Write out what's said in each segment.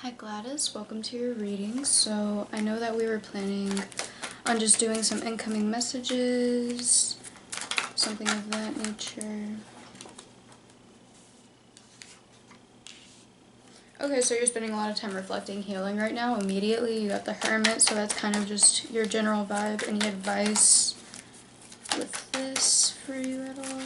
Hi Gladys, welcome to your reading. So I know that we were planning on just doing some incoming messages, something of that nature. Okay, so you're spending a lot of time reflecting, healing right now. Immediately you got the Hermit, so that's kind of just your general vibe. Any advice with this for you at all?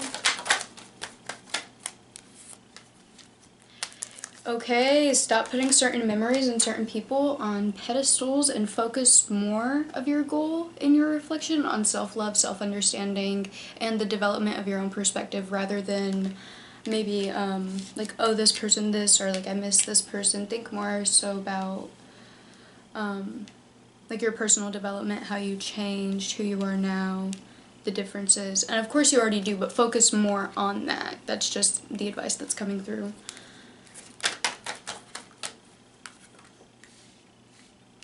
Okay, stop putting certain memories and certain people on pedestals and focus more of your goal in your reflection on self-love, self-understanding, and the development of your own perspective rather than maybe like, oh, this person this, or like, I miss this person. Think more so about like your personal development, how you changed, who you are now, the differences. And of course you already do, but focus more on that. That's just the advice that's coming through.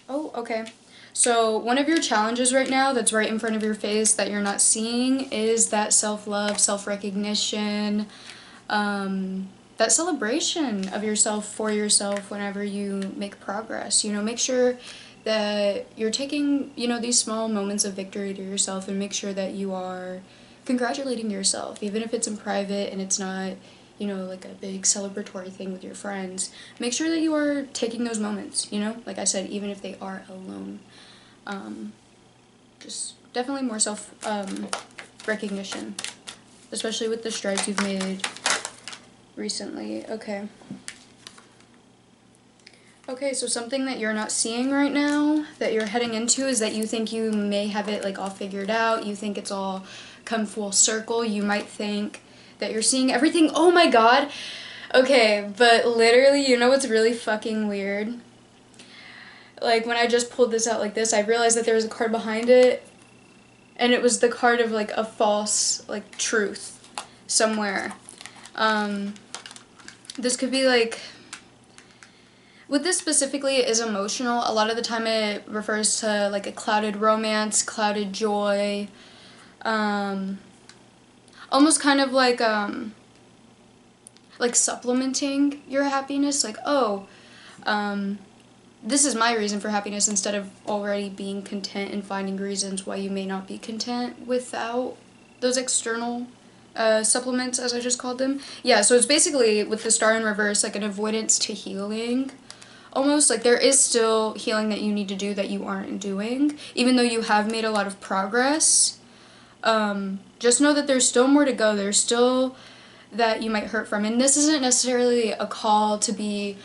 Oh, okay. So one of your challenges right now that's right in front of your face that you're not seeing is that self-love, self-recognition, that celebration of yourself for yourself whenever you make progress. You know, make sure that you're taking, you know, these small moments of victory to yourself, and make sure that you are congratulating yourself, even if it's in private and it's not, you know, like a big celebratory thing with your friends. Make sure that you are taking those moments, you know, like I said, even if they are alone. Just definitely more self recognition, especially with the strides you've made recently. Okay. Okay, so something that you're not seeing right now that you're heading into is that you think you may have it like all figured out. You think it's all come full circle. You might think that you're seeing everything. Oh my god. Okay, but literally, you know what's really fucking weird? Like, when I just pulled this out like this, I realized that there was a card behind it, and it was the card of like a false like truth somewhere. This could be like, with this specifically, it is emotional. A lot of the time it refers to like a clouded romance, clouded joy, almost kind of like supplementing your happiness, like, oh, this is my reason for happiness, instead of already being content and finding reasons why you may not be content without those external supplements, as I just called them. Yeah, so it's basically, with the star in reverse, like an avoidance to healing. Almost like there is still healing that you need to do that you aren't doing, even though you have made a lot of progress. Just know that there's still more to go. There's still that you might hurt from, and this isn't necessarily a call to be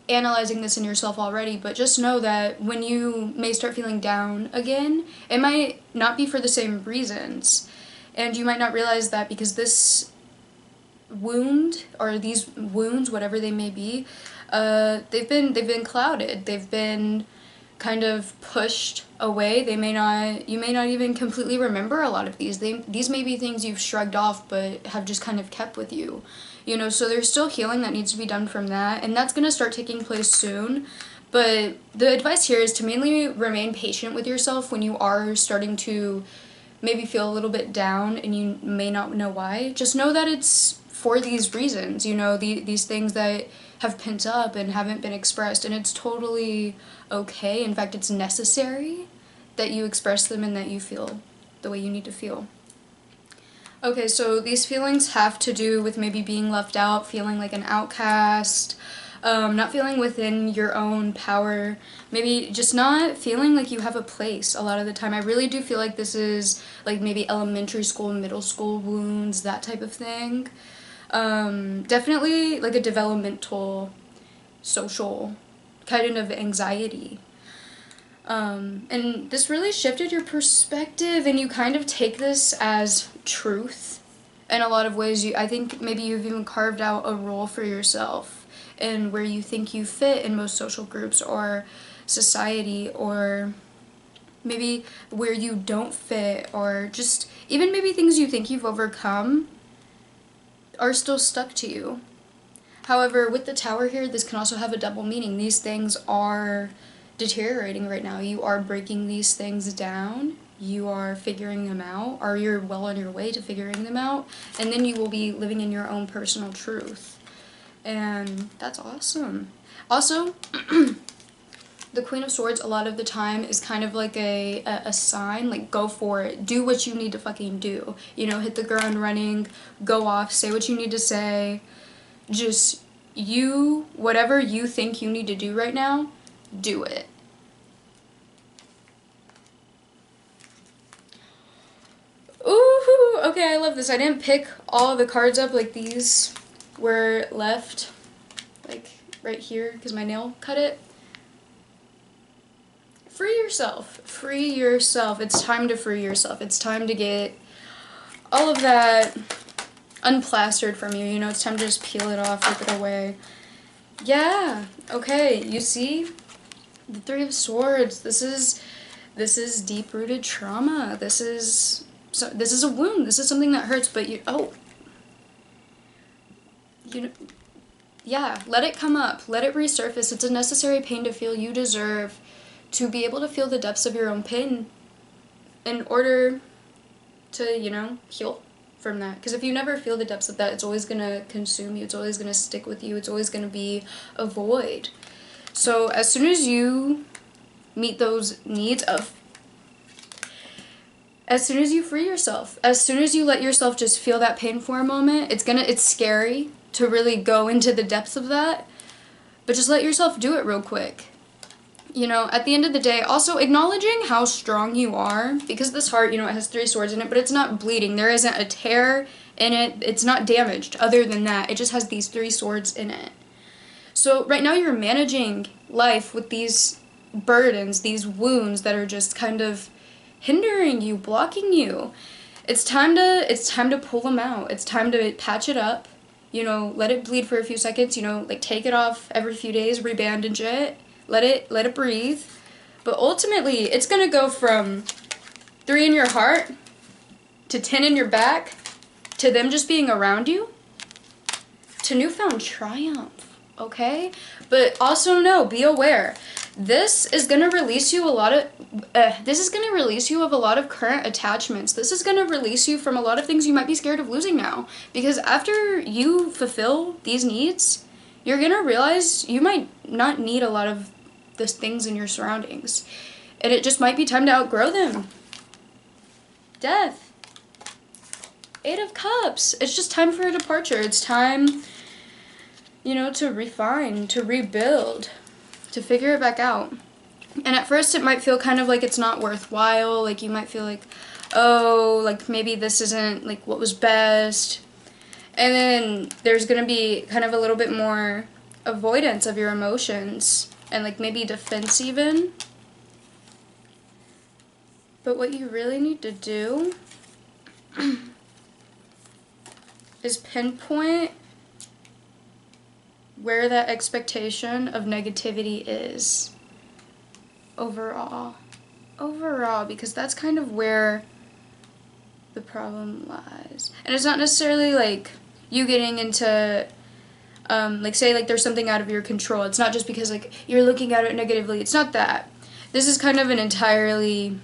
analyzing this in yourself already, but just know that when you may start feeling down again, it might not be for the same reasons, and you might not realize that because this wound, or these wounds, whatever they may be, they've been clouded. They've been kind of pushed away. You may not even completely remember a lot of these. These may be things you've shrugged off but have just kind of kept with you. You know, so there's still healing that needs to be done from that, and that's going to start taking place soon. But the advice here is to mainly remain patient with yourself when you are starting to maybe feel a little bit down and you may not know why. Just know that it's for these reasons, you know, these things that have pent up and haven't been expressed, and it's totally okay. In fact, it's necessary that you express them and that you feel the way you need to feel. Okay, so these feelings have to do with maybe being left out, feeling like an outcast, not feeling within your own power, maybe just not feeling like you have a place a lot of the time. I really do feel like this is like maybe elementary school, middle school wounds, that type of thing. Definitely like a developmental, social kind of anxiety. And this really shifted your perspective, and you kind of take this as truth in a lot of ways. I think maybe you've even carved out a role for yourself and where you think you fit in most social groups or society, or maybe where you don't fit, or just even maybe things you think you've overcome are still stuck to you. However, with the Tower here, this can also have a double meaning. These things are deteriorating right now. You are breaking these things down. You are figuring them out, or you're well on your way to figuring them out, and then you will be living in your own personal truth. And that's awesome. Also, the Queen of Swords a lot of the time is kind of like a sign, like go for it, do what you need to fucking do, you know, hit the ground running, go off, say what you need to say, just you, whatever you think you need to do right now, do it. Ooh, okay, I love this. I didn't pick all the cards up, like these were left, like right here, because my nail cut it. Free yourself. Free yourself. It's time to free yourself. It's time to get all of that unplastered from you. You know, it's time to just peel it off, rip it away. Yeah, okay, you see? The Three of Swords. This is deep-rooted trauma. This is a wound. This is something that hurts, but yeah, let it come up. Let it resurface. It's a necessary pain to feel. You deserve to be able to feel the depths of your own pain in order to, you know, heal from that. Because if you never feel the depths of that, it's always going to consume you. It's always going to stick with you. It's always going to be a void. So as soon as you meet those needs as soon as you free yourself, as soon as you let yourself just feel that pain for a moment, it's scary to really go into the depths of that, but just let yourself do it real quick. You know, at the end of the day, also acknowledging how strong you are, because this heart, you know, it has 3 swords in it, but it's not bleeding. There isn't a tear in it. It's not damaged. Other than that, it just has these 3 swords in it. So right now you're managing life with these burdens, these wounds that are just kind of hindering you, blocking you. It's time to pull them out. It's time to patch it up. You know, let it bleed for a few seconds, you know, like take it off every few days, rebandage it. Let it breathe. But ultimately, it's going to go from 3 in your heart to 10 in your back to them just being around you to newfound triumph, okay? But also know, be aware. This is going to release you of a lot of current attachments. This is going to release you from a lot of things you might be scared of losing now. Because after you fulfill these needs, you're going to realize you might not need a lot of the things in your surroundings. And it just might be time to outgrow them. Death. 8 of Cups. It's just time for a departure. It's time, you know, to refine, to rebuild, to figure it back out. And at first it might feel kind of like it's not worthwhile. Like you might feel like, oh, like maybe this isn't like what was best. And then there's going to be kind of a little bit more avoidance of your emotions and like maybe defense even. But what you really need to do is pinpoint where that expectation of negativity is overall, because that's kind of where the problem lies. And it's not necessarily like you getting into like say like there's something out of your control. It's not just because like you're looking at it negatively. It's not that. This is kind of an entirely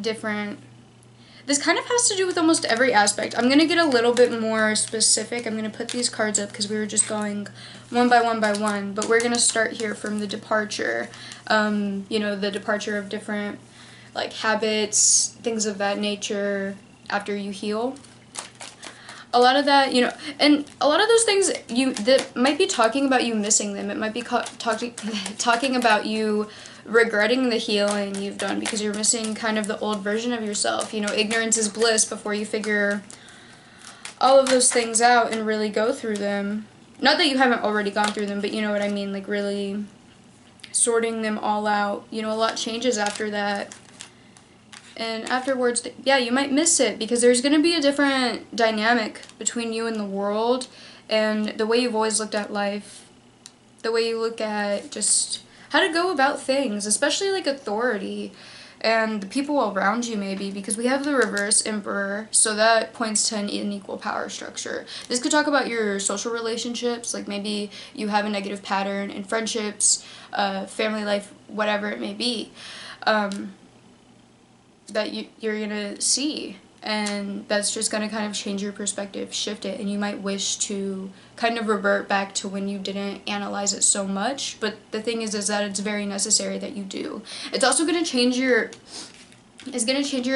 different, this kind of has to do with almost every aspect. I'm going to get a little bit more specific. I'm going to put these cards up because we were just going one by one, but we're going to start here from the departure. You know, the departure of different like habits, things of that nature after you heal. A lot of that, you know, and a lot of those things that might be talking about you missing them. It might be talking about you regretting the healing you've done because you're missing kind of the old version of yourself. You know, ignorance is bliss before you figure all of those things out and really go through them. Not that you haven't already gone through them, but you know what I mean, like really sorting them all out. You know, a lot changes after that. And afterwards, yeah, you might miss it because there's going to be a different dynamic between you and the world and the way you've always looked at life, the way you look at just how to go about things, especially like authority and the people around you maybe, because we have the reverse emperor, so that points to an unequal power structure. This could talk about your social relationships, like maybe you have a negative pattern in friendships, family life, whatever it may be. That you're gonna see and that's just going to kind of change your perspective, shift it, and you might wish to kind of revert back to when you didn't analyze it so much. But the thing is that it's very necessary that you do. It's also going to change your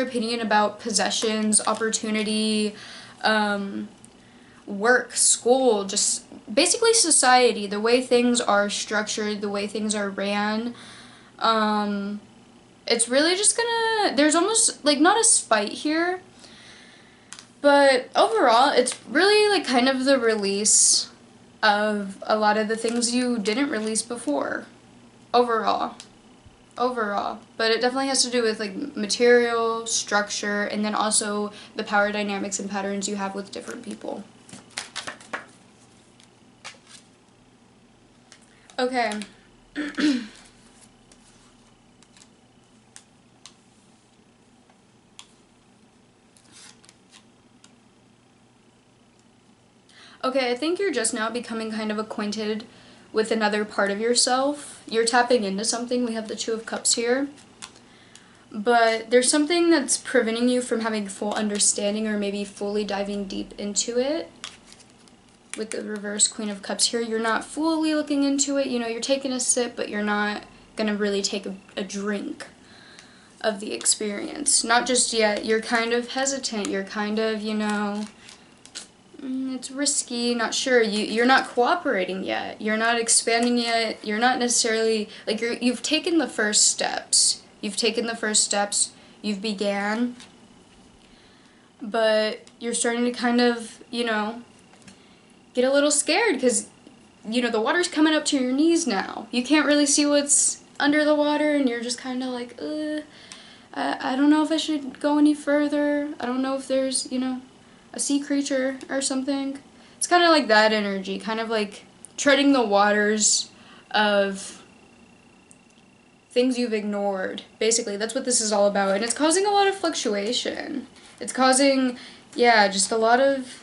opinion about possessions, opportunity, work, school, just basically society, the way things are structured, the way things are ran. It's really just gonna, there's almost like not a spite here, but overall it's really like kind of the release of a lot of the things you didn't release before. Overall, but it definitely has to do with like material, structure, and then also the power dynamics and patterns you have with different people. Okay. Okay, I think you're just now becoming kind of acquainted with another part of yourself. You're tapping into something. We have the Two of Cups here. But there's something that's preventing you from having full understanding or maybe fully diving deep into it. With the reverse Queen of Cups here, you're not fully looking into it. You know, you're taking a sip, but you're not going to really take a drink of the experience. Not just yet. You're kind of hesitant. You're kind of, you know, it's risky, not sure. You're not cooperating yet. You're not expanding yet. You're not necessarily, like, you've taken the first steps. You've began. But you're starting to kind of, you know, get a little scared because, you know, the water's coming up to your knees now. You can't really see what's under the water, and you're just kind of like, I don't know if I should go any further. I don't know if there's, you know, a sea creature or something. It's kind of like that energy, kind of like treading the waters of things you've ignored. Basically, that's what this is all about. And it's causing a lot of fluctuation. It's causing, yeah, just a lot of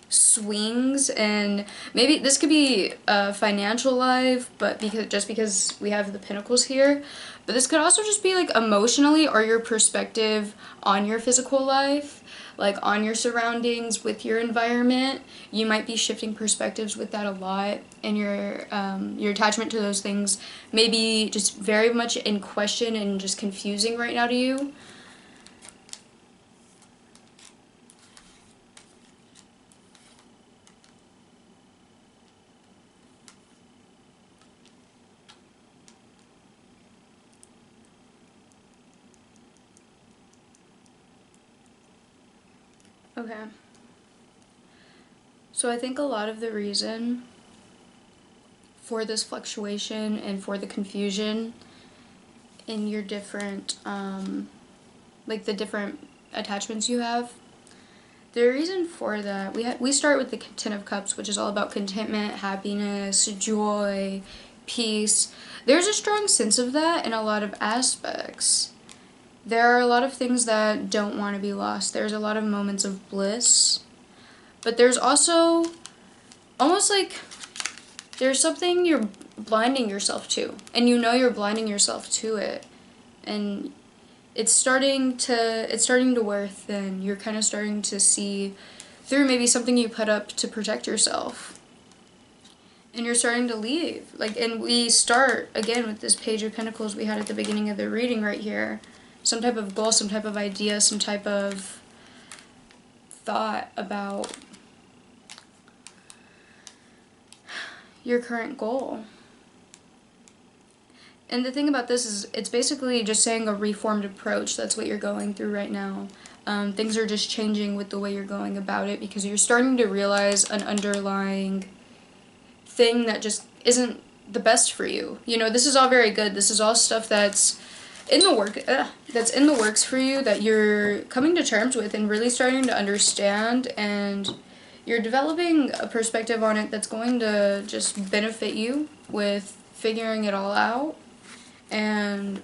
swings, and maybe this could be a financial life, but because we have the Pentacles here, but this could also just be like emotionally, or your perspective on your physical life, like on your surroundings, with your environment. You might be shifting perspectives with that a lot, and your attachment to those things may be just very much in question and just confusing right now to you. Okay. So I think a lot of the reason for this fluctuation and for the confusion in your different, like the different attachments you have, the reason for that, we start with the Ten of Cups, which is all about contentment, happiness, joy, peace. There's a strong sense of that in a lot of aspects. There are a lot of things that don't want to be lost. There's a lot of moments of bliss. But there's also almost like there's something you're blinding yourself to. And you know you're blinding yourself to it. And it's starting to wear thin. You're kind of starting to see through maybe something you put up to protect yourself. And you're starting to leave. And we start, again, with this Page of Pentacles we had at the beginning of the reading right here. Some type of goal, some type of idea, some type of thought about your current goal. And the thing about this is it's basically just saying a reformed approach. That's what you're going through right now. Things are just changing with the way you're going about it, because you're starting to realize an underlying thing that just isn't the best for you. You know, this is all very good. This is all stuff that's in the works for you, that you're coming to terms with and really starting to understand, and you're developing a perspective on it that's going to just benefit you with figuring it all out and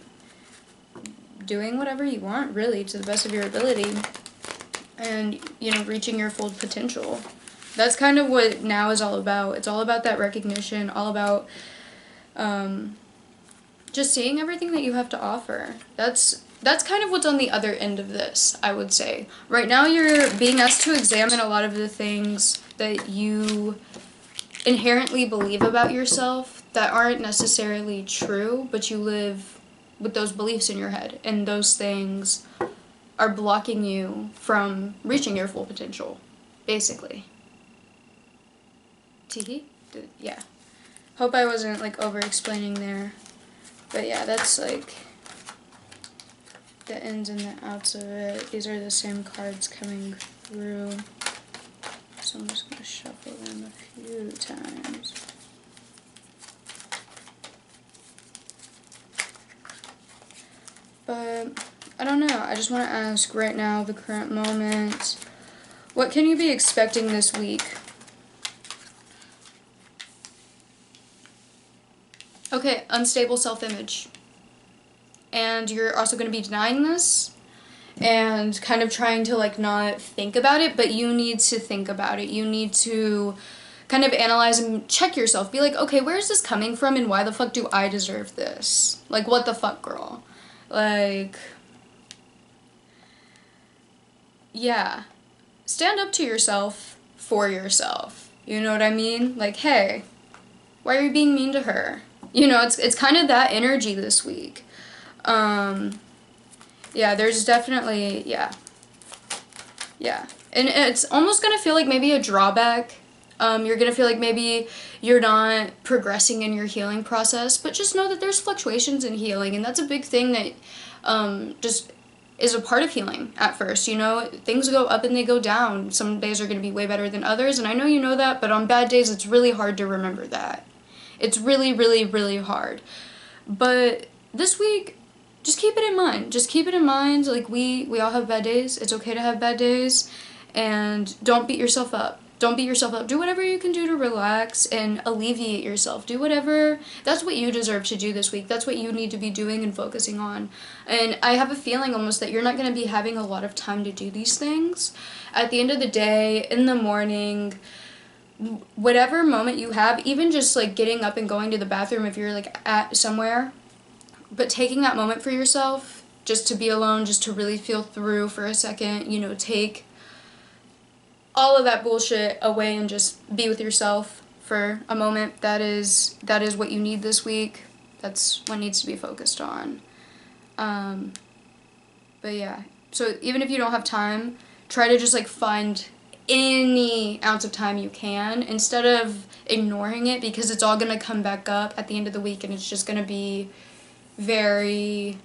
doing whatever you want, really, to the best of your ability, and, you know, reaching your full potential. That's kind of what now is all about. It's all about that recognition, all about just seeing everything that you have to offer. That's that's kind of what's on the other end of this, I would say. Right now you're being asked to examine a lot of the things that you inherently believe about yourself that aren't necessarily true, but you live with those beliefs in your head, and those things are blocking you from reaching your full potential, basically. Teehee? Yeah. Hope I wasn't, like, over-explaining there. But yeah, that's, like, the ins and the outs of it. These are the same cards coming through. So I'm just going to shuffle them a few times. But I don't know. I just want to ask right now, the current moment, what can you be expecting this week? Okay, unstable self-image. And you're also going to be denying this and kind of trying to, like, not think about it, but you need to think about it. You need to kind of analyze and check yourself. Be like, okay, where is this coming from, and why the fuck do I deserve this? Like, what the fuck, girl? Like, yeah. Stand up to yourself for yourself. You know what I mean? Like, hey, why are you being mean to her? You know, it's kind of that energy this week. Yeah, there's definitely, yeah. And it's almost gonna feel like maybe a drawback. You're gonna feel like maybe you're not progressing in your healing process, but just know that there's fluctuations in healing, and that's a big thing that just is a part of healing at first. You know, things go up and they go down. Some days are gonna be way better than others, and I know you know that, but on bad days it's really hard to remember that. It's really, really, really hard. But this week, just keep it in mind. Just keep it in mind. Like, we all have bad days. It's okay to have bad days. And don't beat yourself up. Don't beat yourself up. Do whatever you can do to relax and alleviate yourself. Do whatever. That's what you deserve to do this week. That's what you need to be doing and focusing on. And I have a feeling almost that you're not going to be having a lot of time to do these things. At the end of the day, in the morning, whatever moment you have, even just, like, getting up and going to the bathroom if you're, like, at somewhere, but taking that moment for yourself, just to be alone, just to really feel through for a second, you know, take all of that bullshit away and just be with yourself for a moment. That is what you need this week. That's what needs to be focused on. But yeah, so even if you don't have time, try to just, like, find any ounce of time you can instead of ignoring it, because it's all gonna come back up at the end of the week and it's just gonna be very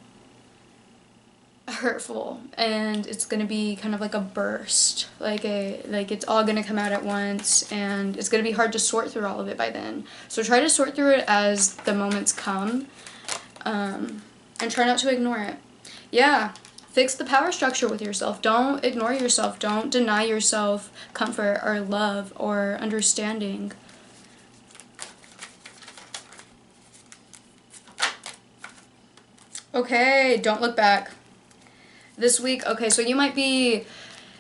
hurtful, and it's gonna be kind of like a burst, like it's all gonna come out at once, and it's gonna be hard to sort through all of it by then. So try to sort through it as the moments come, and try not to ignore it. Yeah, fix the power structure with yourself. Don't ignore yourself. Don't deny yourself comfort or love or understanding. Okay, don't look back. This week, okay, so you might be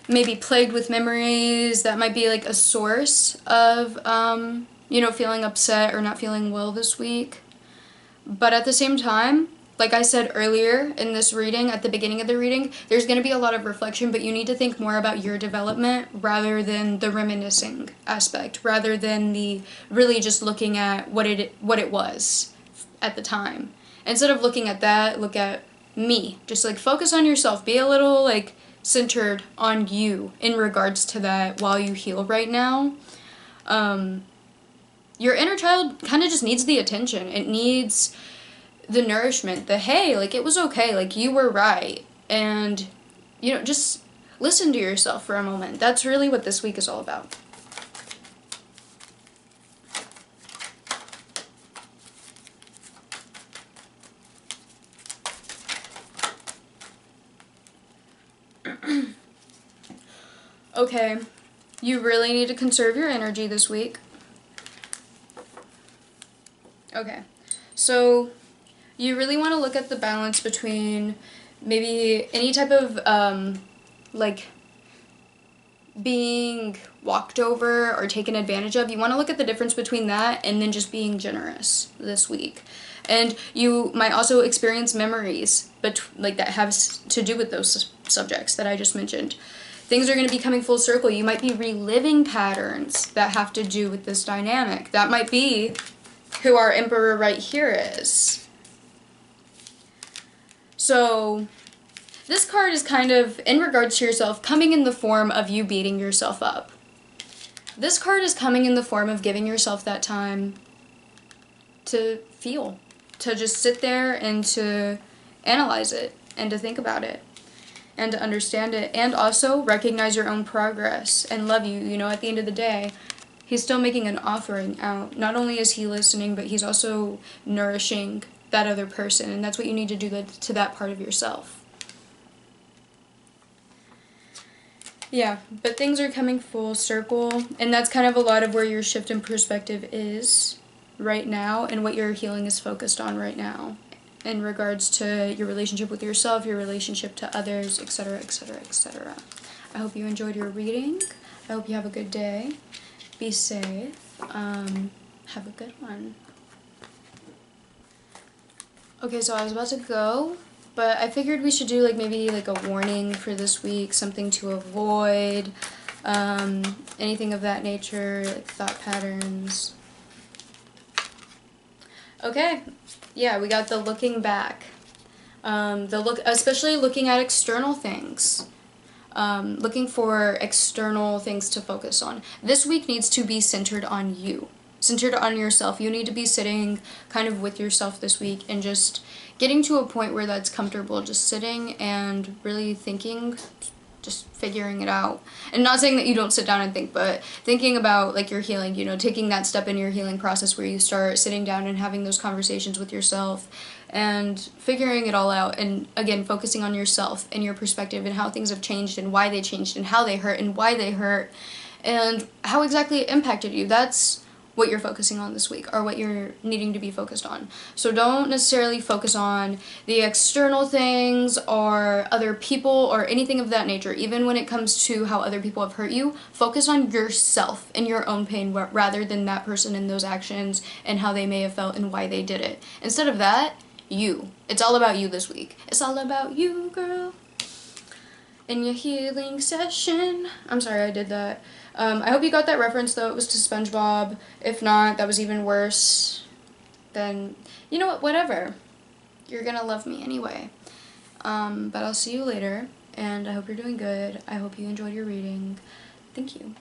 maybe plagued with memories that might be, like, a source of, you know, feeling upset or not feeling well this week. But at the same time, like I said earlier in this reading, at the beginning of the reading, there's going to be a lot of reflection, but you need to think more about your development rather than the reminiscing aspect, rather than the really just looking at what it was at the time. Instead of looking at that, look at me. Just, like, focus on yourself. Be a little, like, centered on you in regards to that while you heal right now. Your inner child kind of just needs the attention. It needs the nourishment, the, hey, like, it was okay, like, you were right. And, you know, just listen to yourself for a moment. That's really what this week is all about. Okay, you really need to conserve your energy this week. Okay, so you really want to look at the balance between maybe any type of, like, being walked over or taken advantage of, you want to look at the difference between that and then just being generous this week. And you might also experience memories like that have to do with those subjects that I just mentioned. Things are going to be coming full circle. You might be reliving patterns that have to do with this dynamic. That might be who our emperor right here is. So this card is kind of, in regards to yourself, coming in the form of you beating yourself up. This card is coming in the form of giving yourself that time to feel, to just sit there and to analyze it and to think about it and to understand it, and also recognize your own progress and love you. You know, at the end of the day, he's still making an offering out. Not only is he listening, but he's also nourishing that other person, and that's what you need to do to that part of yourself. Yeah, but things are coming full circle, and that's kind of a lot of where your shift in perspective is right now and what your healing is focused on right now in regards to your relationship with yourself, your relationship to others, etc., etc., etc. I hope you enjoyed your reading. I hope you have a good day. Be safe. Have a good one. Okay, so I was about to go, but I figured we should do maybe a warning for this week, something to avoid, anything of that nature, like thought patterns. Okay, yeah, we got the looking back. Especially looking at external things. Looking for external things to focus on. This week needs to be centered on you. Centered on yourself. You need to be sitting kind of with yourself this week and just getting to a point where that's comfortable. Just sitting and really thinking, just figuring it out. And not saying that you don't sit down and think, but thinking about your healing, taking that step in your healing process where you start sitting down and having those conversations with yourself and figuring it all out, and again focusing on yourself and your perspective and how things have changed and why they changed and how they hurt and why they hurt and how exactly it impacted you. That's what you're focusing on this week, or what you're needing to be focused on. So don't necessarily focus on the external things or other people or anything of that nature. Even when it comes to how other people have hurt you, focus on yourself and your own pain rather than that person and those actions and how they may have felt and why they did it. Instead of that, you. It's all about you this week. It's all about you, girl. In your healing session. I'm sorry I did that. I hope you got that reference, though. It was to SpongeBob. If not, that was even worse. Then, you know what? Whatever. You're gonna love me anyway. But I'll see you later, and I hope you're doing good. I hope you enjoyed your reading. Thank you.